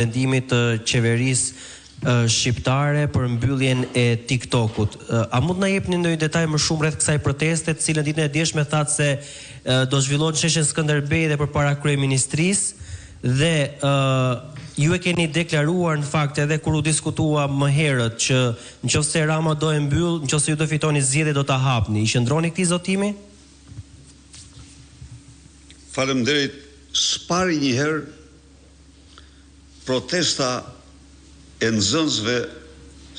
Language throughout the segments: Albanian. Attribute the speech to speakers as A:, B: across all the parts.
A: vendimit të qeverisë shqiptare për mbylljen e TikTokut. A mund na jepni ndonjë detaj më shumë rreth kësaj proteste, të cilën ditën e djeshme thatë se do zhvillohen në sheshin Skënderbej dhe përpara kryeministrisë dhe ju e keni deklaruar në fakt edhe kur u diskutua më herët që nëse Rama do e mbyll, nëse ju do fitoni zgjedhjet do ta hapni. I qëndroni këtij zotimi?
B: Faleminderit. S'pari një herë protesta e nxënësve,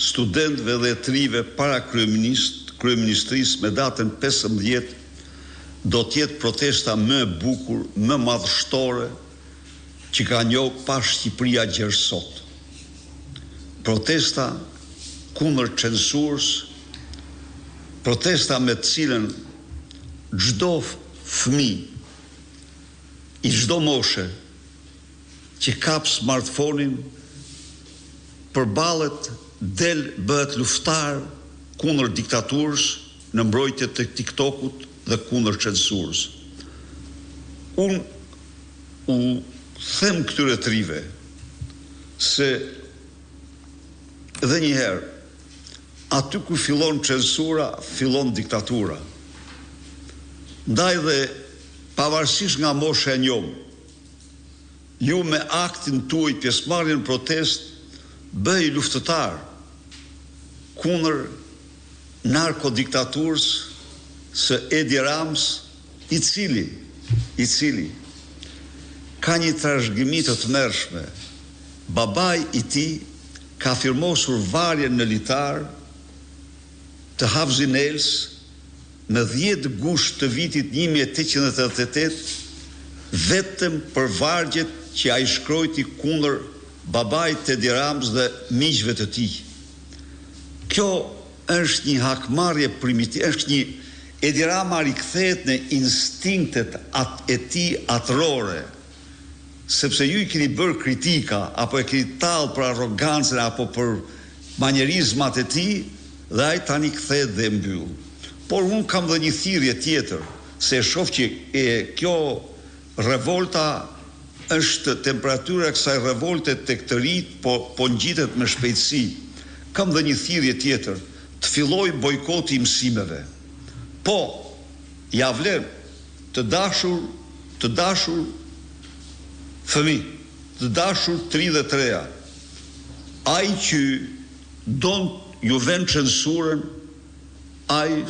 B: studentëve dhe trive para kryeministrisë me datën 15 do të jetë protesta më e bukur, më madhështore që ka njohur pa Shqipëria gjërë sot. Protesta kundër censurës, protesta me të cilën çdo fëmijë i çdo moshe që kap smartphone-in përballet, bëhet luftar kundër diktaturës në mbrojtje të TikTokut dhe kundër censurës. Unë u them këtyre trive se edhe një herë, aty ku fillon censura, fillon diktatura. Ndaj dhe pavarësisht nga mosha e njom, ju me aktin tuaj pjesëmarrjen në protestë bëj luftëtar kundër narkodiktaturës së Edi Rams, i cili ka një trashëgimi të tmerrshme. Babai i tij ka firmosur varjen në litar të Hafzin Els në 10 gusht të vitit 1888 vetëm për vargjet që ai shkrojti kundër babait të Edi Rams dhe miqve të tij. Kjo është një hakmarrje primitive, është një Edi Rama rikthehet në instinktet e tij atërore, sepse ju i keni bërë kritika, apo e keni tallë për arrogancën apo për manierizmat e tij, dhe ai tani kthehet dhe mbyll. Por unë kam dhe një thirrje tjetër, se e shoh që kjo revolta është temperatura e kësaj revolte tek të rinjt, po ngjitet me shpejtësi. Kam dhe një thirrje tjetër, të filloj bojkoti i mësimeve. Po, ja vlen të dashur fëmijë, të dashur 33-a. Ai që don ju vën censurën, ai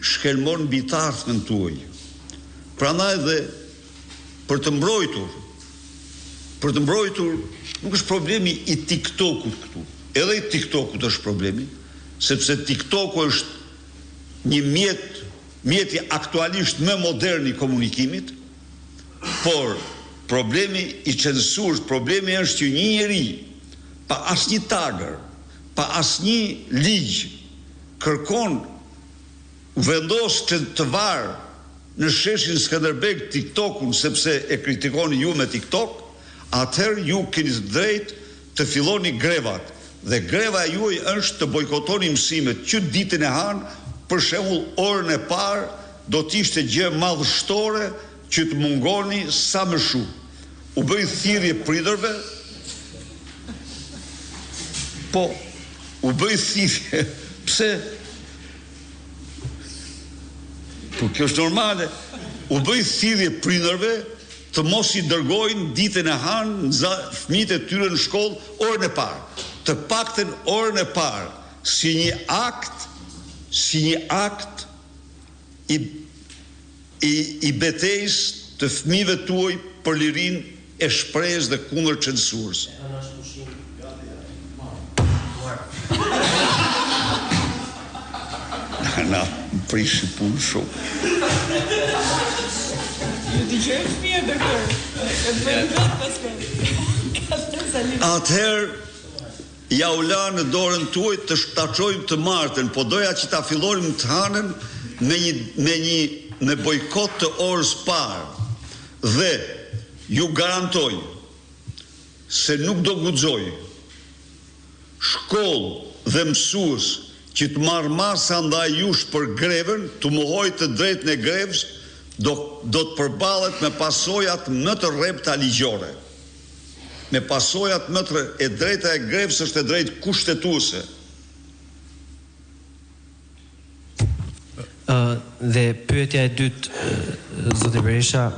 B: shkelmon mbi të ardhmen tuaj. Prandaj dhe për të mbrojtur, nuk është problemi i TikTokut këtu. Edhe i TikTokut është problemi, sepse TikToku është një mjeti aktualisht më modern i komunikimit, por problemi i censurës, problemi është që një njeri pa asnjë tagër, pa asnjë ligj, kërkon vendos të varë në sheshin Skënderbeg TikTokun sepse e kritikoni ju me TikTok, atëherë ju keni drejt të filloni grevat. Dhe greva juaj është të bojkotoni mësimet që ditën e hanë, për shembull orën e parë do të ishte gjë madhështore që të mungoni sa më shumë. U bëj thirrje prindërve. Po, u bëj thirrje. Pse? Po kjo është normale. U bëj thirrje prindërve të mos i dërgojnë ditën e hanë fëmijët e tyre në shkollë orën e parë. Të paktën orën e parë, si një akt i betejës të fëmijëve tuaj për lirinë e shprehjes dhe kundër censurës. Na prishi punë shumë. Atëherë ja u la në dorën tuaj të shtatçojmë të martën, po doja që ta fillonim të hanën me bojkot të orës parë. Dhe ju garantoj se nuk do guxoj shkollë dhe mësues që të marrë masa ndaj jush për grevën, të mohoj të drejtën e grevës, do të përballet me pasojat më të rrepta ligjore. me pasojat e drejta e grevës është e drejtë kushtetuese.
A: Dhe pyetja e dytë, zoti Berisha,